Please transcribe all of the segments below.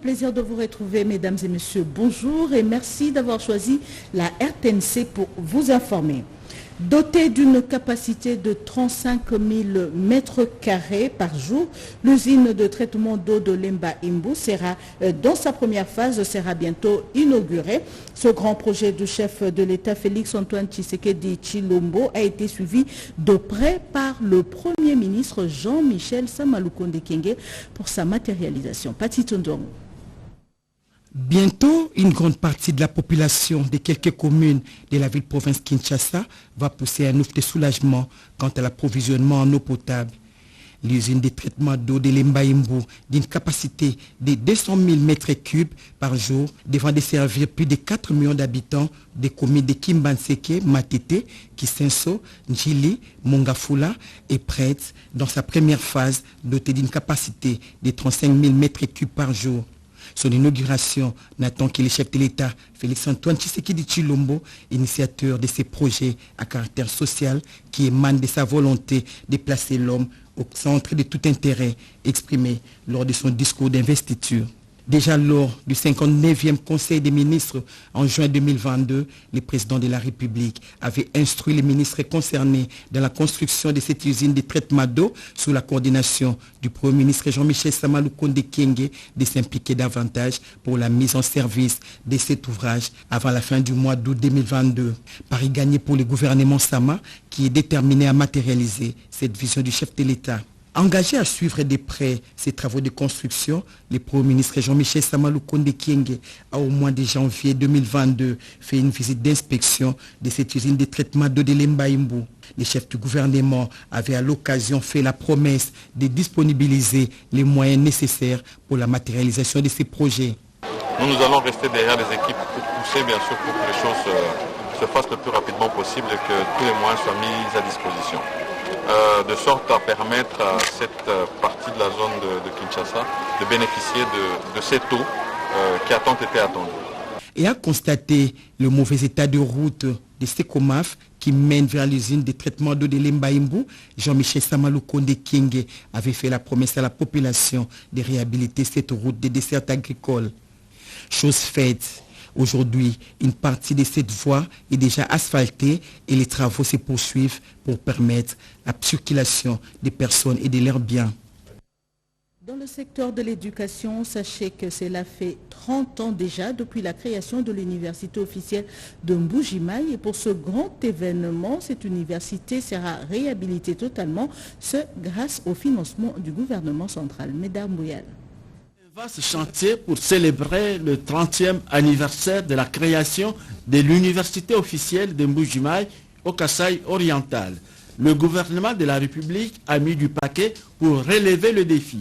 plaisir de vous retrouver, mesdames et messieurs. Bonjour et merci d'avoir choisi la RTNC pour vous informer. Dotée d'une capacité de 35 000 mètres carrés par jour, l'usine de traitement d'eau de Lemba Imbu sera, dans sa première phase, sera bientôt inaugurée. Ce grand projet du chef de l'État Félix-Antoine Tshisekedi Tshilombo a été suivi de près par le Premier ministre Jean-Michel Samalukonde Kyenge pour sa matérialisation. Pati Tondong. Bientôt, une grande partie de la population de quelques communes de la ville-province Kinshasa va pousser un ouf de soulagement quant à l'approvisionnement en eau potable. L'usine de traitement d'eau de Lemba Imbu, d'une capacité de 200 000 mètres cubes par jour, devant desservir plus de 4 millions d'habitants des communes de Kimbanseke, Matete, Kisenso, Njili, Mongafula et Prête, dans sa première phase, dotée d'une capacité de 35 000 mètres cubes par jour. Son inauguration n'attend que le chef de l'État, Félix-Antoine Tshisekedi Tshilombo, initiateur de ces projets à caractère social qui émanent de sa volonté de placer l'homme au centre de tout intérêt, exprimé lors de son discours d'investiture. Déjà lors du 59e Conseil des ministres en juin 2022, le président de la République avait instruit les ministres concernés dans la construction de cette usine de traitement d'eau sous la coordination du Premier ministre Jean-Michel Samalukonde Kyenge de s'impliquer davantage pour la mise en service de cet ouvrage avant la fin du mois d'août 2022. Pari gagné pour le gouvernement Sama qui est déterminé à matérialiser cette vision du chef de l'État. Engagé à suivre de près ces travaux de construction, le Premier ministre Jean-Michel Samalukonde Kyenge a au mois de janvier 2022 fait une visite d'inspection de cette usine de traitement d'eau de Lemba Imbu. Le chef du gouvernement avait à l'occasion fait la promesse de disponibiliser les moyens nécessaires pour la matérialisation de ces projets. Nous allons rester derrière les équipes pour pousser bien sûr pour que les choses se fassent le plus rapidement possible et que tous les moyens soient mis à disposition. De sorte à permettre à cette partie de la zone de Kinshasa de bénéficier de cette eau qui a tant été attendue. Et a constaté le mauvais état de route de Sekomaf qui mène vers l'usine de traitement d'eau de Lemba Imbu, Jean-Michel Samalukonde Kyenge avait fait la promesse à la population de réhabiliter cette route de dessert agricole. Chose faite. Aujourd'hui, une partie de cette voie est déjà asphaltée et les travaux se poursuivent pour permettre la circulation des personnes et de leurs biens. Dans le secteur de l'éducation, sachez que cela fait 30 ans déjà depuis la création de l'université officielle de Mbuji-Mayi. Et pour ce grand événement, cette université sera réhabilitée totalement, ce grâce au financement du gouvernement central. Mesdames, Mouyal. Vaste chantier pour célébrer le 30e anniversaire de la création de l'université officielle de Mbuji-Mayi au Kasaï oriental. Le gouvernement de la République a mis du paquet pour relever le défi.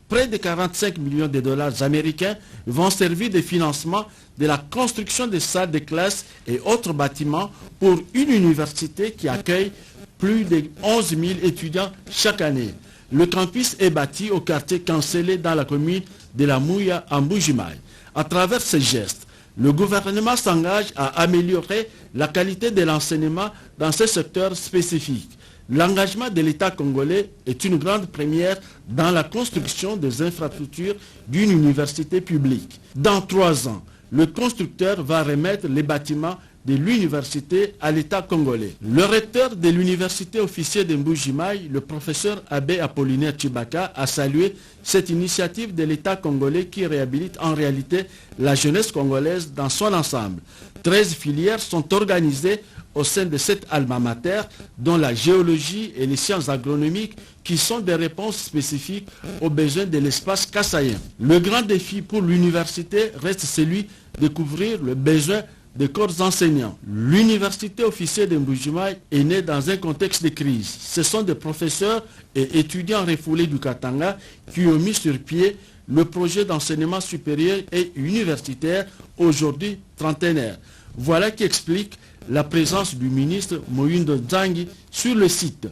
Près de 45 millions de dollars américains vont servir de financement de la construction des salles de classe et autres bâtiments pour une université qui accueille plus de 11 000 étudiants chaque année. Le campus est bâti au quartier cancellé dans la commune de la Mouya en Mbuji-Mayi. À travers ces gestes, le gouvernement s'engage à améliorer la qualité de l'enseignement dans ce secteur spécifique. L'engagement de l'État congolais est une grande première dans la construction des infrastructures d'une université publique. Dans 3 ans, le constructeur va remettre les bâtiments de l'université à l'État congolais. Le recteur de l'université officielle de Mbuji-Mayi, le professeur Abbé Apollinaire Tshibaka, a salué cette initiative de l'État congolais qui réhabilite en réalité la jeunesse congolaise dans son ensemble. 13 filières sont organisées au sein de cette alma mater, dont la géologie et les sciences agronomiques, qui sont des réponses spécifiques aux besoins de l'espace kassaïen. Le grand défi pour l'université reste celui de couvrir le besoin des corps enseignants. L'université officielle de Mbuji-Mayi est née dans un contexte de crise. Ce sont des professeurs et étudiants refoulés du Katanga qui ont mis sur pied le projet d'enseignement supérieur et universitaire, aujourd'hui trentenaire. Voilà qui explique la présence du ministre Moïndo Nzangi sur le site.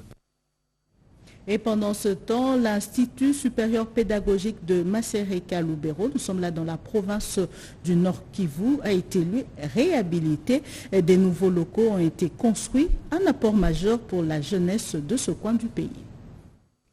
Et pendant ce temps, l'Institut supérieur pédagogique de Masereka Lubero, nous sommes là dans la province du Nord Kivu, a été lui réhabilité. Et des nouveaux locaux ont été construits, un apport majeur pour la jeunesse de ce coin du pays.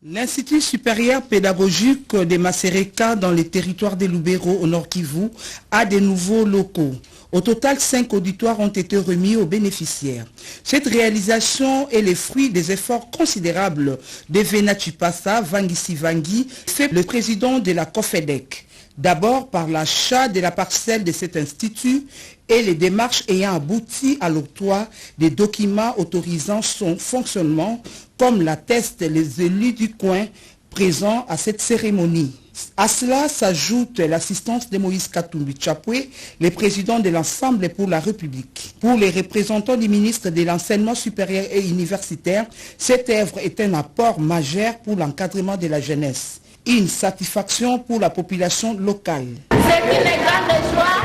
L'Institut supérieur pédagogique de Masereka dans les territoires des Lubero au Nord Kivu a des nouveaux locaux. Au total, 5 auditoires ont été remis aux bénéficiaires. Cette réalisation est le fruit des efforts considérables de Vena Chipasa Vangisi Vangi, fait le président de la COFEDEC. D'abord par l'achat de la parcelle de cet institut et les démarches ayant abouti à l'octroi des documents autorisant son fonctionnement, comme l'attestent les élus du coin présents à cette cérémonie. À cela s'ajoute l'assistance de Moïse Katumbi Chapwe, le président de l'Ensemble pour la République. Pour les représentants du ministre de l'Enseignement supérieur et universitaire, cette œuvre est un apport majeur pour l'encadrement de la jeunesse. Une satisfaction pour la population locale. C'est une grande joie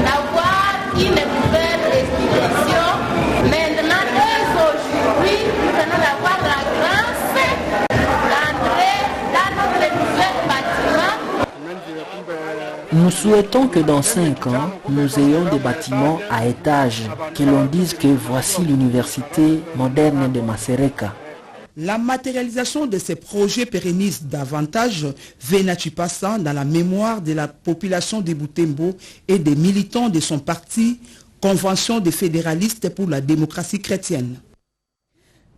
d'avoir une nouvelle restitution. Maintenant, aujourd'hui, nous venons d'avoir la grâce d'entrer dans notre nouvel bâtiment. Nous souhaitons que dans 5 ans, nous ayons des bâtiments à étages, que l'on dise que voici l'université moderne de Masereka. La matérialisation de ces projets pérennise davantage Vena Chipasa dans la mémoire de la population de Butembo et des militants de son parti, Convention des fédéralistes pour la démocratie chrétienne.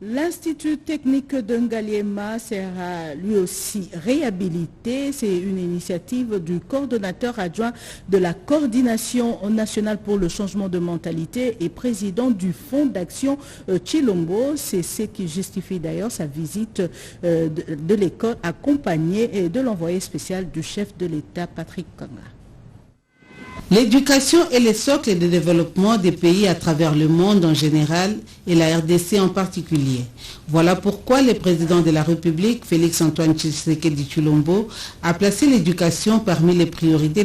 L'Institut technique de Ngaliema sera lui aussi réhabilité. C'est une initiative du coordonnateur adjoint de la coordination nationale pour le changement de mentalité et président du Fonds d'action Chilombo. C'est ce qui justifie d'ailleurs sa visite de l'école accompagnée de l'envoyé spécial du chef de l'État Patrick Kanga. L'éducation est le socle de développement des pays à travers le monde en général et la RDC en particulier. Voilà pourquoi le président de la République, Félix-Antoine Tshisekedi Tshilombo, a placé l'éducation parmi les priorités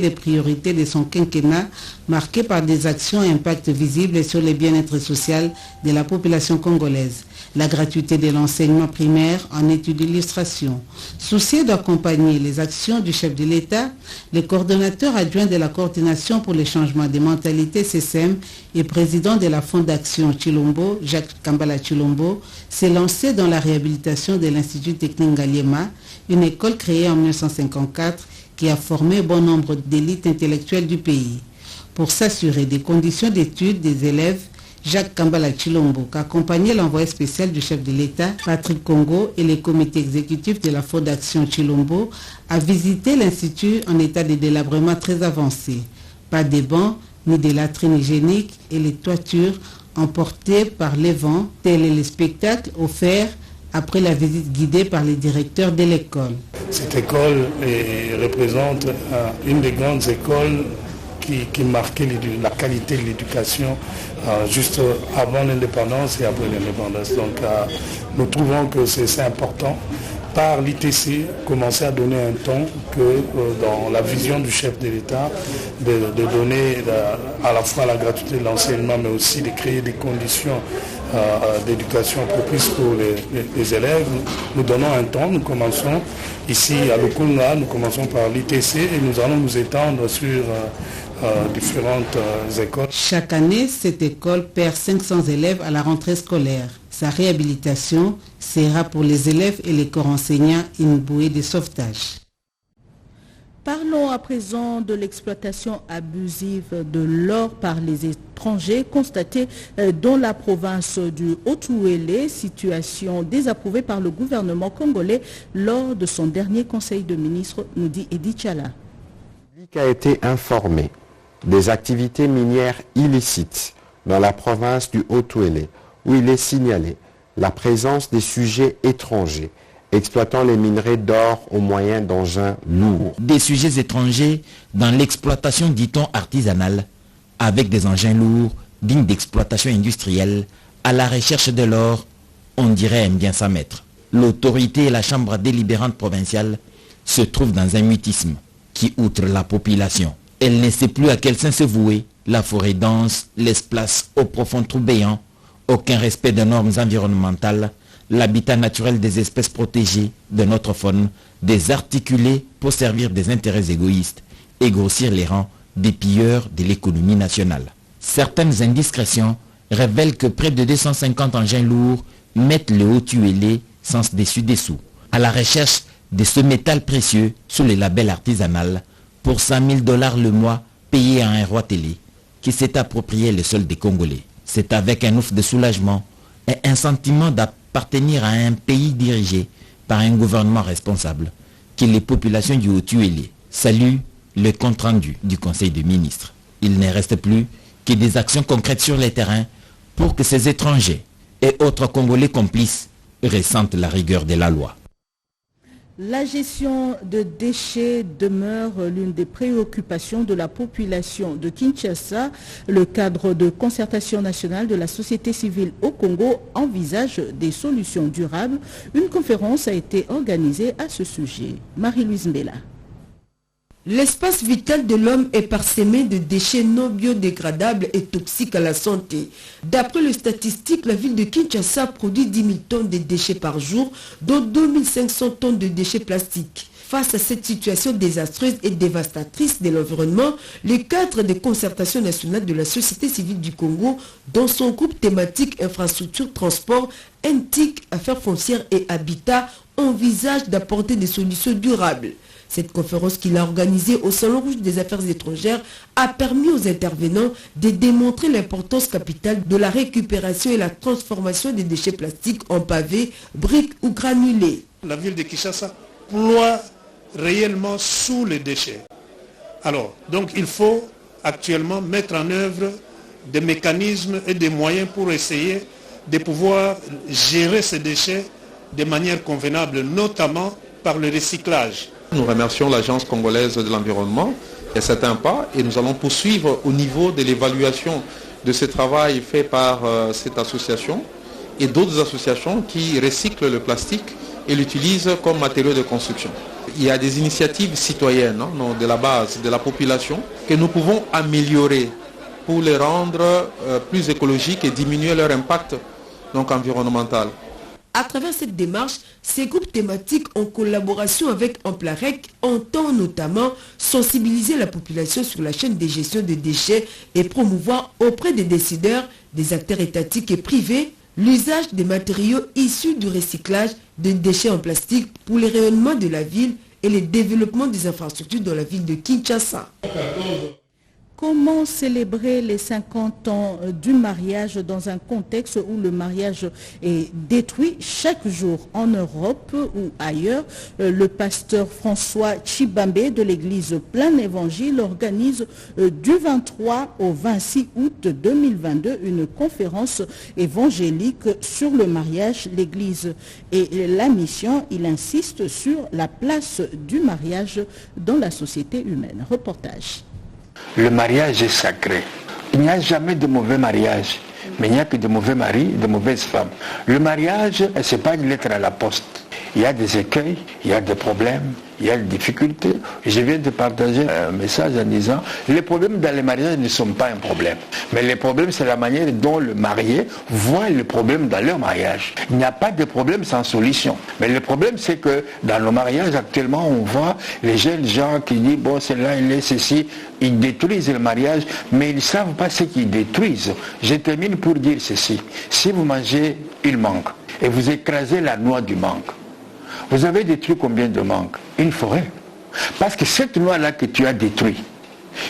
de son quinquennat, marqué par des actions à impact visible sur le bien-être social de la population congolaise. La gratuité de l'enseignement primaire en est une illustration. Soucieux d'accompagner les actions du chef de l'État, le coordonnateur adjoint de la coordination pour le changement des mentalités CSM et président de la Fondation Chilombo, Jacques Kambala Chilombo, s'est lancé dans la réhabilitation de l'Institut technique Ngaliema, une école créée en 1954 qui a formé bon nombre d'élites intellectuelles du pays. Pour s'assurer des conditions d'études des élèves, Jacques Kambala Chilombo, qui accompagnait l'envoyé spécial du chef de l'État, Patrick Congo, et les comités exécutifs de la Fondation Chilombo, a visité l'Institut en état de délabrement très avancé. Pas de bancs, ni de latrines hygiéniques et les toitures emportées par les vents, tels les spectacles offerts après la visite guidée par les directeurs de l'école. Cette école représente une des grandes écoles qui marquait la qualité de l'éducation juste avant l'indépendance et après l'indépendance. Donc nous trouvons que c'est important par l'ITC commencer à donner un ton que dans la vision du chef de l'État de donner à la fois la gratuité de l'enseignement mais aussi de créer des conditions d'éducation propices pour les élèves. Nous donnons un ton, nous commençons ici à Lukunda, nous commençons par l'ITC et nous allons nous étendre sur différentes écoles. Chaque année, cette école perd 500 élèves à la rentrée scolaire. Sa réhabilitation sera pour les élèves et les corps enseignants une bouée de sauvetage. Parlons à présent de l'exploitation abusive de l'or par les étrangers constatée dans la province du Haut-Ouélé, situation désapprouvée par le gouvernement congolais lors de son dernier conseil de ministres, nous dit Edith Chala. Le public a été informé des activités minières illicites dans la province du Haut-Ouélé, où il est signalé la présence des sujets étrangers exploitant les minerais d'or au moyen d'engins lourds. Des sujets étrangers dans l'exploitation, dit-on, artisanale, avec des engins lourds dignes d'exploitation industrielle, à la recherche de l'or, on dirait aime bien sa maître. L'autorité et la chambre délibérante provinciale se trouvent dans un mutisme qui outre la population. Elle ne sait plus à quel sein se vouer. La forêt dense laisse place au profond trou béant, aucun respect des normes environnementales, l'habitat naturel des espèces protégées de notre faune, désarticulé pour servir des intérêts égoïstes et grossir les rangs des pilleurs de l'économie nationale. Certaines indiscrétions révèlent que près de 250 engins lourds mettent le Haut-Ouélé sans dessus dessous. à la recherche de ce métal précieux sous le label artisanal pour 100 000 $ le mois payés à un roi télé qui s'est approprié le sol des Congolais. C'est avec un ouf de soulagement et un sentiment d'appartenir à un pays dirigé par un gouvernement responsable que les populations du Haut-Uélé saluent le compte-rendu du Conseil des ministres. Il ne reste plus que des actions concrètes sur le terrain pour que ces étrangers et autres Congolais complices ressentent la rigueur de la loi. La gestion de déchets demeure l'une des préoccupations de la population de Kinshasa. Le cadre de concertation nationale de la société civile au Congo envisage des solutions durables. Une conférence a été organisée à ce sujet. Marie-Louise Mbela. L'espace vital de l'homme est parsemé de déchets non biodégradables et toxiques à la santé. D'après les statistiques, la ville de Kinshasa produit 10 000 tonnes de déchets par jour, dont 2 500 tonnes de déchets plastiques. Face à cette situation désastreuse et dévastatrice de l'environnement, le cadre de concertation nationale de la société civile du Congo, dans son groupe thématique infrastructure, transport, NTIC, affaires foncières et habitat, envisage d'apporter des solutions durables. Cette conférence qu'il a organisée au Salon Rouge des Affaires étrangères a permis aux intervenants de démontrer l'importance capitale de la récupération et la transformation des déchets plastiques en pavés, briques ou granulés. La ville de Kinshasa ploie réellement sous les déchets. Alors, donc il faut actuellement mettre en œuvre des mécanismes et des moyens pour essayer de pouvoir gérer ces déchets de manière convenable, notamment par le recyclage. Nous remercions l'Agence congolaise de l'environnement et certains pas et nous allons poursuivre au niveau de l'évaluation de ce travail fait par cette association et d'autres associations qui recyclent le plastique et l'utilisent comme matériau de construction. Il y a des initiatives citoyennes de la base, de la population, que nous pouvons améliorer pour les rendre plus écologiques et diminuer leur impact environnemental. À travers cette démarche, ces groupes thématiques en collaboration avec Amplarec entendent notamment sensibiliser la population sur la chaîne de gestion des déchets et promouvoir auprès des décideurs, des acteurs étatiques et privés, l'usage des matériaux issus du recyclage des déchets en plastique pour le rayonnement de la ville et le développement des infrastructures dans la ville de Kinshasa. Comment célébrer les 50 ans du mariage dans un contexte où le mariage est détruit chaque jour en Europe ou ailleurs? Le pasteur François Chibambé de l'église Plein Évangile organise du 23 au 26 août 2022 une conférence évangélique sur le mariage, l'église et la mission. Il insiste sur la place du mariage dans la société humaine. Reportage. Le mariage est sacré. Il n'y a jamais de mauvais mariage, mais il n'y a que de mauvais maris, de mauvaises femmes. Le mariage, ce n'est pas une lettre à la poste. Il y a des écueils, il y a des problèmes, il y a des difficultés. Je viens de partager un message en disant les problèmes dans les mariages ne sont pas un problème. Mais les problèmes, c'est la manière dont le marié voit le problème dans leur mariage. Il n'y a pas de problème sans solution. Mais le problème, c'est que dans nos mariages, actuellement, on voit les jeunes gens qui disent bon, celui-là, il est ceci. Ils détruisent le mariage, mais ils ne savent pas ce qu'ils détruisent. Je termine pour dire ceci. Si vous mangez une mangue et vous écrasez la noix du mangue, vous avez détruit combien de mangues? Une forêt. Parce que cette noix-là que tu as détruite,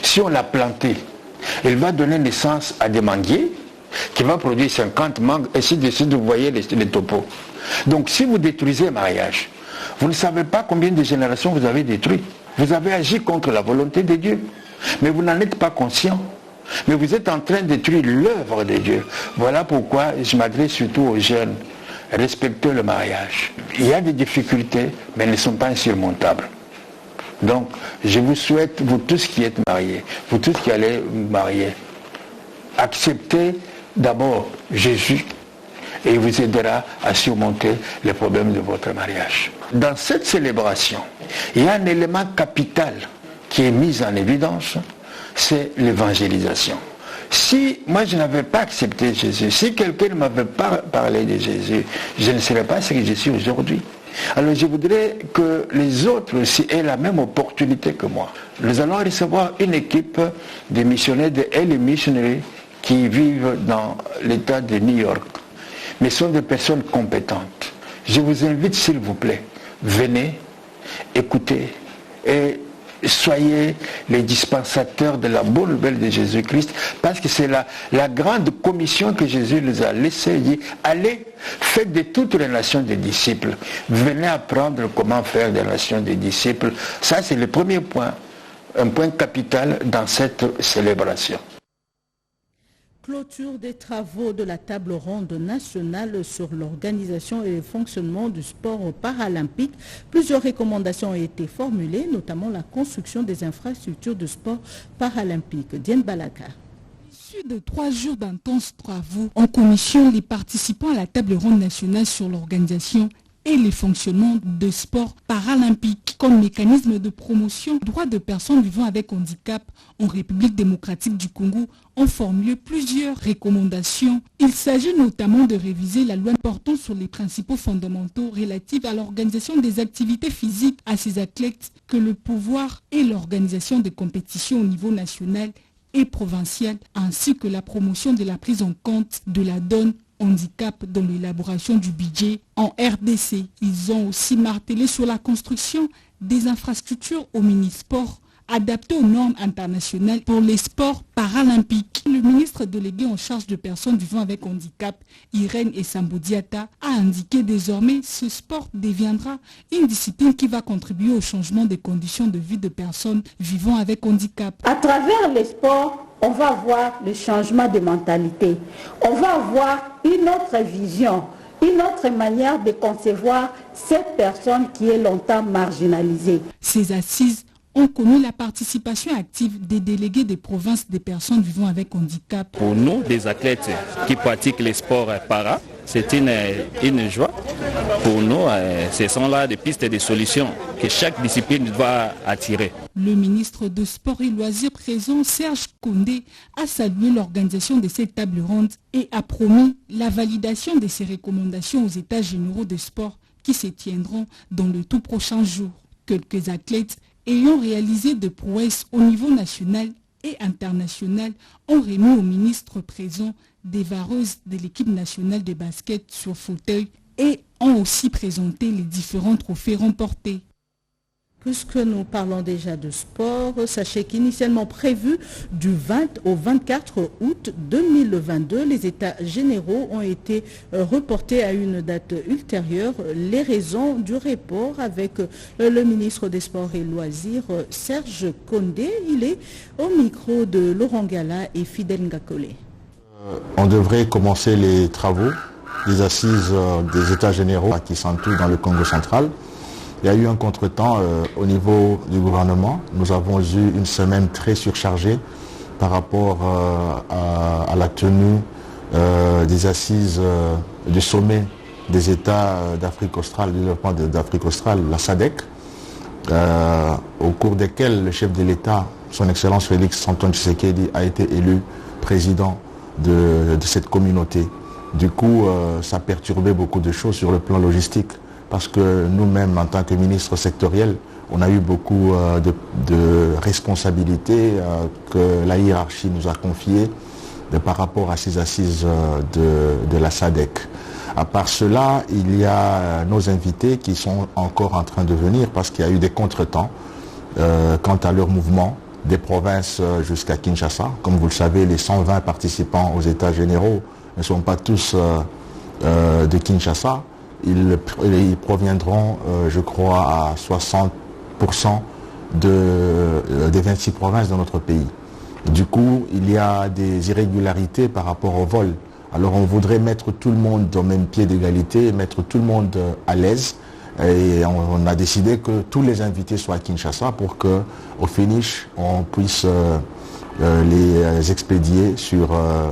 si on l'a plantée, elle va donner naissance à des manguiers qui vont produire 50 mangues, et ainsi de suite, vous voyez les topos. Donc si vous détruisez un mariage, vous ne savez pas combien de générations vous avez détruit. Vous avez agi contre la volonté de Dieu, mais vous n'en êtes pas conscient. Mais vous êtes en train de détruire l'œuvre de Dieu. Voilà pourquoi je m'adresse surtout aux jeunes. Respectez le mariage. Il y a des difficultés, mais elles ne sont pas insurmontables. Donc, je vous souhaite, vous tous qui êtes mariés, vous tous qui allez marier, acceptez d'abord Jésus et il vous aidera à surmonter les problèmes de votre mariage. Dans cette célébration, il y a un élément capital qui est mis en évidence, c'est l'évangélisation. Si moi je n'avais pas accepté Jésus, si quelqu'un ne m'avait pas parlé de Jésus, je ne serais pas ce que je suis aujourd'hui. Alors je voudrais que les autres aussi aient la même opportunité que moi. Nous allons recevoir une équipe de missionnaires de LA Missionary qui vivent dans l'État de New York. Mais ce sont des personnes compétentes. Je vous invite s'il vous plaît, venez, écoutez et soyez les dispensateurs de la bonne nouvelle de Jésus-Christ, parce que c'est la grande commission que Jésus nous a laissée. Il dit, allez, faites de toutes les nations des disciples. Venez apprendre comment faire des nations des disciples. Ça, c'est le premier point, un point capital dans cette célébration. Clôture des travaux de la table ronde nationale sur l'organisation et le fonctionnement du sport paralympique. Plusieurs recommandations ont été formulées, notamment la construction des infrastructures de sport paralympique. Diane Balaka. Issu de 3 jours d'intenses travaux en commission, les participants à la table ronde nationale sur l'organisation et les fonctionnements de sport paralympique comme mécanisme de promotion des droits de personnes vivant avec handicap en République démocratique du Congo ont formulé plusieurs recommandations. Il s'agit notamment de réviser la loi portant sur les principaux fondamentaux relatifs à l'organisation des activités physiques à ces athlètes, que le pouvoir et l'organisation des compétitions au niveau national et provincial, ainsi que la promotion de la prise en compte de la donne handicap dans l'élaboration du budget en RDC. Ils ont aussi martelé sur la construction des infrastructures au mini-sport adaptées aux normes internationales pour les sports paralympiques. Le ministre délégué en charge de personnes vivant avec handicap, Irène Essambodiata, a indiqué désormais ce sport deviendra une discipline qui va contribuer au changement des conditions de vie de personnes vivant avec handicap. À travers les sports, on va voir le changement de mentalité. On va avoir une autre vision, une autre manière de concevoir cette personne qui est longtemps marginalisée. Ces assises ont connu la participation active des délégués des provinces des personnes vivant avec handicap. Pour nous, des athlètes qui pratiquent les sports para, c'est une joie. Pour nous, ce sont là des pistes et des solutions que chaque discipline doit attirer. Le ministre de Sport et Loisirs présent, Serge Kondé, a salué l'organisation de cette table ronde et a promis la validation de ces recommandations aux États généraux de sport qui se tiendront dans le tout prochain jour. Quelques athlètes ayant réalisé de prouesses au niveau national et international ont remis au ministre présent des vareuses de l'équipe nationale de basket sur fauteuil et ont aussi présenté les différents trophées remportés. Puisque nous parlons déjà de sport, sachez qu'initialement prévu du 20 au 24 août 2022, les états généraux ont été reportés à une date ultérieure. Les raisons du report avec le ministre des Sports et Loisirs, Serge Kondé. Il est au micro de Laurent Gala et Fidel Ngakole. On devrait commencer les travaux des assises des états généraux qui sont tous dans le Congo central. Il y a eu un contretemps au niveau du gouvernement. Nous avons eu une semaine très surchargée par rapport à la tenue des assises du sommet des États d'Afrique australe, du développement d'Afrique australe, la SADC, au cours desquels le chef de l'État, son Excellence Félix Antoine Tshisekedi, a été élu président de cette communauté. Du coup, ça a perturbé beaucoup de choses sur le plan logistique. Parce que nous-mêmes, en tant que ministre sectoriel, on a eu beaucoup de responsabilités que la hiérarchie nous a confiées par rapport à ces assises de la SADC. À part cela, il y a nos invités qui sont encore en train de venir parce qu'il y a eu des contretemps quant à leur mouvement des provinces jusqu'à Kinshasa. Comme vous le savez, les 120 participants aux États généraux ne sont pas tous de Kinshasa. Ils proviendront, je crois, à 60% des 26 provinces de notre pays. Du coup, il y a des irrégularités par rapport au vol. Alors on voudrait mettre tout le monde au même pied d'égalité, mettre tout le monde à l'aise. Et on a décidé que tous les invités soient à Kinshasa pour qu'au finish, on puisse les expédier sur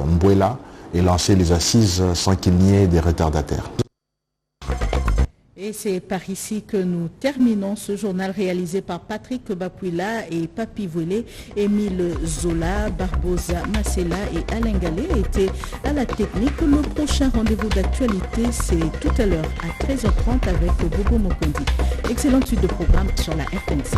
Mbouela et lancer les assises sans qu'il n'y ait des retardataires. Et c'est par ici que nous terminons ce journal réalisé par Patrick Bapuila et Papi Volé. Émile Zola, Barbosa Masela et Alain Gallet étaient à la technique. Le prochain rendez-vous d'actualité, c'est tout à l'heure à 13h30 avec Bobo Mokondi. Excellente suite de programme sur la RTNC.